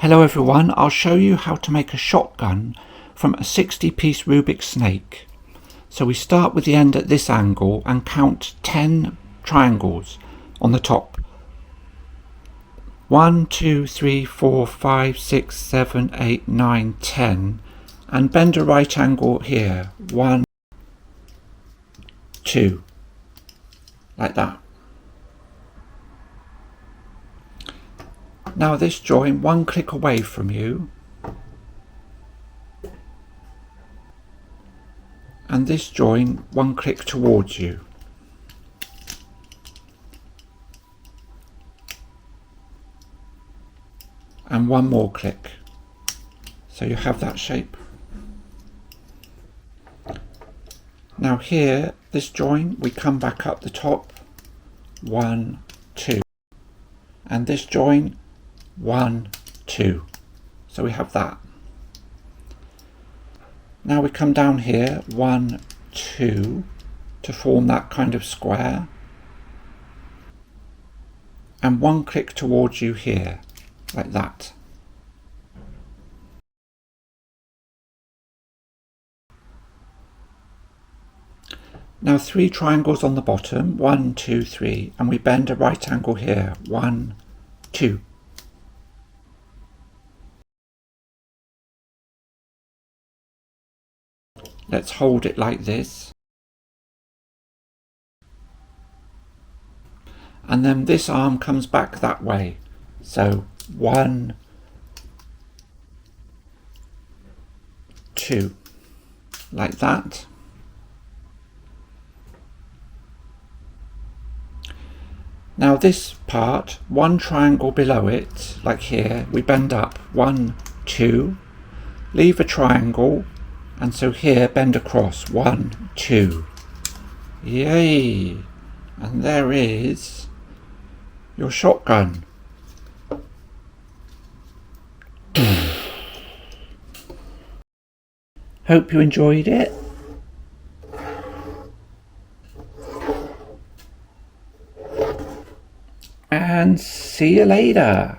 Hello everyone, I'll show you how to make a shotgun from a 60-piece Rubik snake. So we start with the end at this angle and count 10 triangles on the top. 1, 2, 3, 4, 5, 6, 7, 8, 9, 10 and bend a right angle here. 1, 2, like that. Now this join one click away from you and this join one click towards you. And one more click. So you have that shape. Now here, this join, we come back up the top. 1, 2. And this join, 1, 2. So we have that. Now we come down here, 1, 2, to form that kind of square. And one click towards you here, like that. Now 3 triangles on the bottom, 1, 2, 3, and we bend a right angle here, 1, 2. Let's hold it like this. And then this arm comes back that way. So 1, 2, like that. Now this part, one triangle below it, like here, we bend up, 1, 2, leave a triangle, and so here bend across, 1, 2. Yay! And there is your shotgun. Hope you enjoyed it. And see you later.